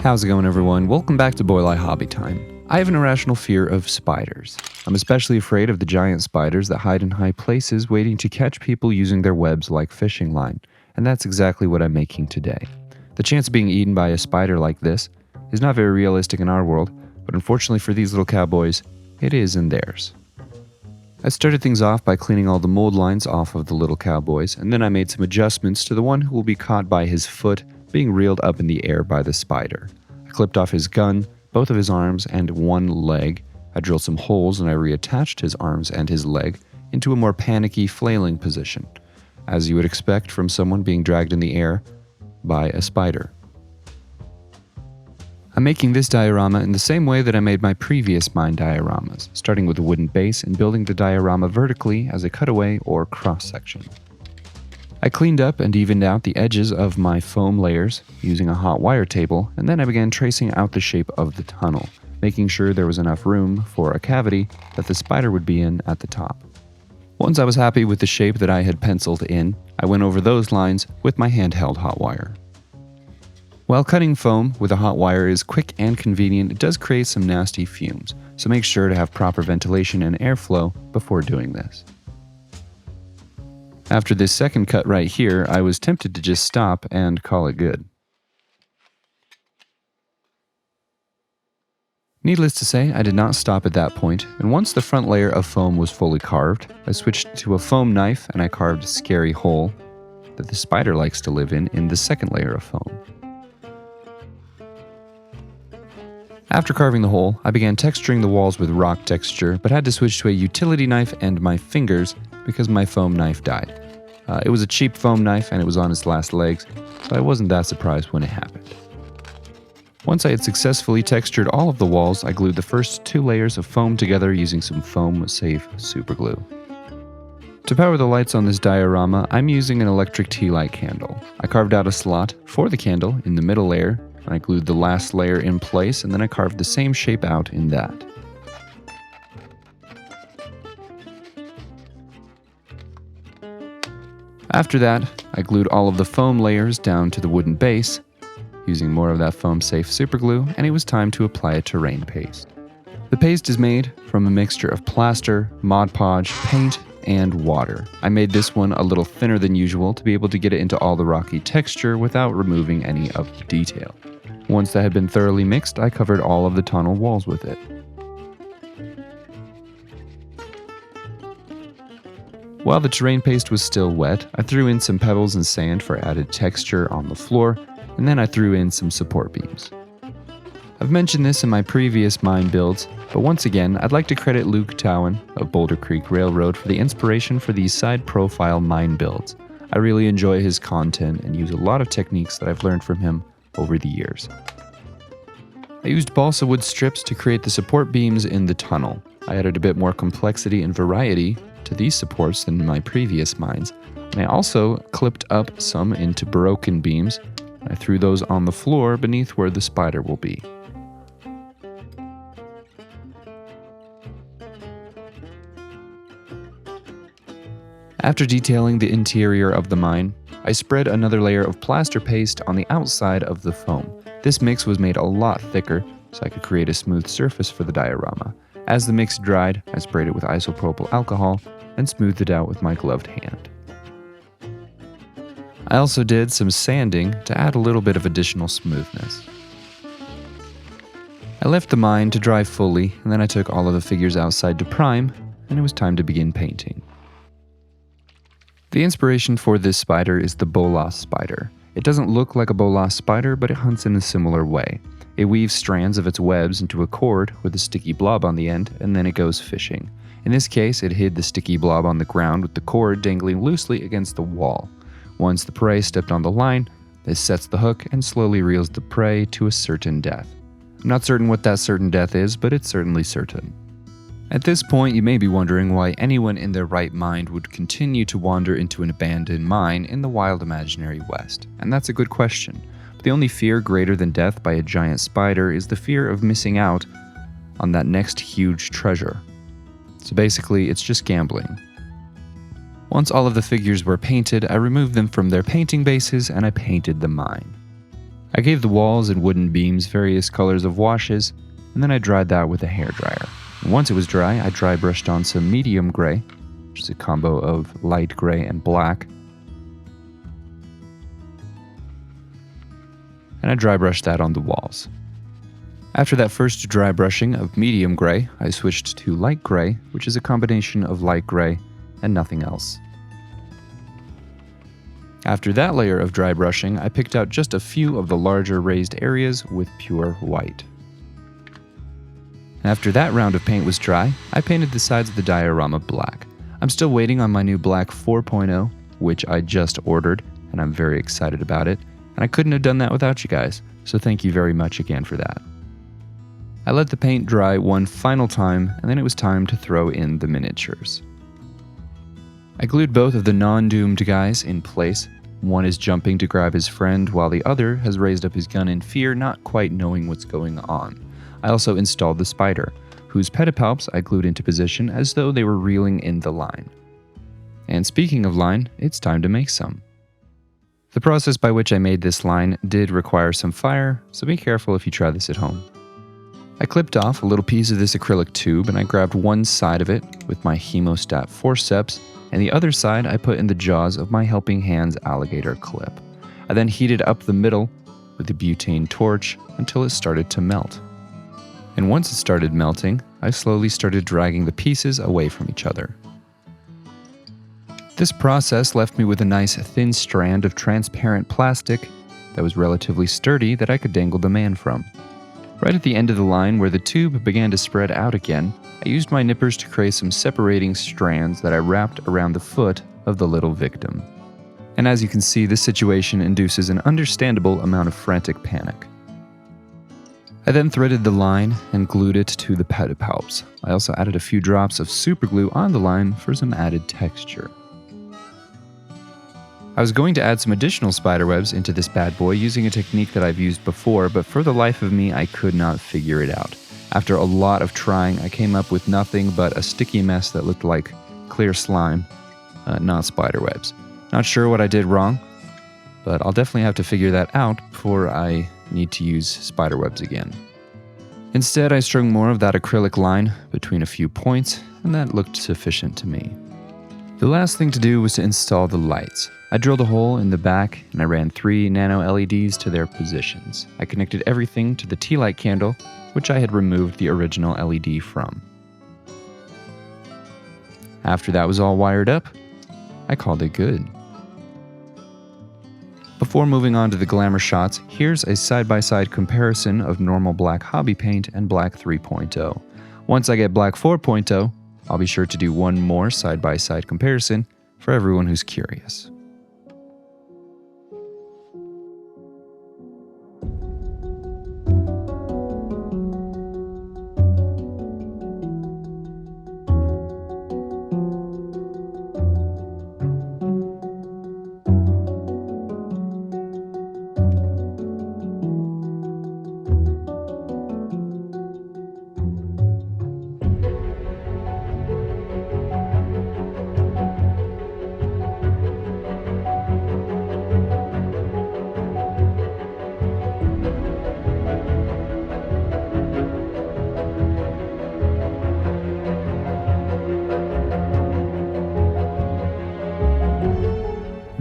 How's it going, everyone? Welcome back to Boylai Hobby Time. I have an irrational fear of spiders. I'm especially afraid of the giant spiders that hide in high places waiting to catch people using their webs like fishing line, and that's exactly what I'm making today. The chance of being eaten by a spider like this is not very realistic in our world, but unfortunately for these little cowboys, it is in theirs. I started things off by cleaning all the mold lines off of the little cowboys, and then I made some adjustments to the one who will be caught by his foot being reeled up in the air by the spider. I clipped off his gun, both of his arms, and one leg. I drilled some holes and I reattached his arms and his leg into a more panicky, flailing position, as you would expect from someone being dragged in the air by a spider. I'm making this diorama in the same way that I made my previous mine dioramas, starting with a wooden base and building the diorama vertically as a cutaway or cross-section. I cleaned up and evened out the edges of my foam layers using a hot wire table, and then I began tracing out the shape of the tunnel, making sure there was enough room for a cavity that the spider would be in at the top. Once I was happy with the shape that I had penciled in, I went over those lines with my handheld hot wire. While cutting foam with a hot wire is quick and convenient, it does create some nasty fumes, so make sure to have proper ventilation and airflow before doing this. After this second cut right here, I was tempted to just stop and call it good. Needless to say, I did not stop at that point, and once the front layer of foam was fully carved, I switched to a foam knife and I carved a scary hole that the spider likes to live in the second layer of foam. After carving the hole, I began texturing the walls with rock texture, but had to switch to a utility knife and my fingers because my foam knife died. It was a cheap foam knife and it was on its last legs, so I wasn't that surprised when it happened. Once I had successfully textured all of the walls, I glued the first 2 layers of foam together using some foam-safe superglue. To power the lights on this diorama, I'm using an electric tea light candle. I carved out a slot for the candle in the middle layer, and I glued the last layer in place, and then I carved the same shape out in that. After that, I glued all of the foam layers down to the wooden base, using more of that foam-safe superglue, and it was time to apply a terrain paste. The paste is made from a mixture of plaster, Mod Podge, paint, and water. I made this one a little thinner than usual to be able to get it into all the rocky texture without removing any of the detail. Once that had been thoroughly mixed, I covered all of the tunnel walls with it. While the terrain paste was still wet, I threw in some pebbles and sand for added texture on the floor, and then I threw in some support beams. I've mentioned this in my previous mine builds, but once again, I'd like to credit Luke Towan of Boulder Creek Railroad for the inspiration for these side profile mine builds. I really enjoy his content and use a lot of techniques that I've learned from him over the years. I used balsa wood strips to create the support beams in the tunnel. I added a bit more complexity and variety to these supports than in my previous mines, and I also clipped up some into broken beams. I threw those on the floor beneath where the spider will be. After detailing the interior of the mine, I spread another layer of plaster paste on the outside of the foam. This mix was made a lot thicker so I could create a smooth surface for the diorama. As the mix dried, I sprayed it with isopropyl alcohol and smoothed it out with my gloved hand. I also did some sanding to add a little bit of additional smoothness. I left the mine to dry fully, and then I took all of the figures outside to prime, and it was time to begin painting. The inspiration for this spider is the Bolas Spider. It doesn't look like a Bolas spider, but it hunts in a similar way. It weaves strands of its webs into a cord with a sticky blob on the end, and then it goes fishing. In this case, it hid the sticky blob on the ground with the cord dangling loosely against the wall. Once the prey stepped on the line, this sets the hook and slowly reels the prey to a certain death. I'm not certain what that certain death is, but it's certainly certain. At this point, you may be wondering why anyone in their right mind would continue to wander into an abandoned mine in the wild imaginary West, and that's a good question. But the only fear greater than death by a giant spider is the fear of missing out on that next huge treasure. So basically, it's just gambling. Once all of the figures were painted, I removed them from their painting bases and I painted the mine. I gave the walls and wooden beams various colors of washes, and then I dried that with a hairdryer. And once it was dry, I dry brushed on some medium gray, which is a combo of light gray and black. And I dry brushed that on the walls. After that first dry brushing of medium gray, I switched to light gray, which is a combination of light gray and nothing else. After that layer of dry brushing, I picked out just a few of the larger raised areas with pure white. After that round of paint was dry, I painted the sides of the diorama black. I'm still waiting on my new black 4.0, which I just ordered, and I'm very excited about it. And I couldn't have done that without you guys, so thank you very much again for that. I let the paint dry one final time, and then it was time to throw in the miniatures. I glued both of the non-doomed guys in place. One is jumping to grab his friend, while the other has raised up his gun in fear, not quite knowing what's going on. I also installed the spider, whose pedipalps I glued into position as though they were reeling in the line. And speaking of line, it's time to make some. The process by which I made this line did require some fire, so be careful if you try this at home. I clipped off a little piece of this acrylic tube and I grabbed one side of it with my hemostat forceps, and the other side I put in the jaws of my Helping Hands alligator clip. I then heated up the middle with the butane torch until it started to melt. And once it started melting, I slowly started dragging the pieces away from each other. This process left me with a nice thin strand of transparent plastic that was relatively sturdy that I could dangle the man from. Right at the end of the line where the tube began to spread out again, I used my nippers to create some separating strands that I wrapped around the foot of the little victim. And as you can see, this situation induces an understandable amount of frantic panic. I then threaded the line and glued it to the pedipalps. I also added a few drops of superglue on the line for some added texture. I was going to add some additional spiderwebs into this bad boy using a technique that I've used before, but for the life of me, I could not figure it out. After a lot of trying, I came up with nothing but a sticky mess that looked like clear slime, not spiderwebs. Not sure what I did wrong, but I'll definitely have to figure that out before I need to use spiderwebs again. Instead, I strung more of that acrylic line between a few points, and that looked sufficient to me. The last thing to do was to install the lights. I drilled a hole in the back and I ran 3 nano LEDs to their positions. I connected everything to the tea light candle, which I had removed the original LED from. After that was all wired up, I called it good. Before moving on to the glamour shots, here's a side-by-side comparison of normal black hobby paint and black 3.0. Once I get black 4.0, I'll be sure to do one more side-by-side comparison for everyone who's curious.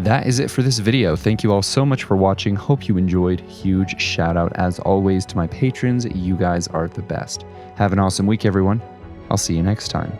That is it for this video. Thank you all so much for watching. Hope you enjoyed. Huge shout out as always to my patrons. You guys are the best. Have an awesome week, everyone. I'll see you next time.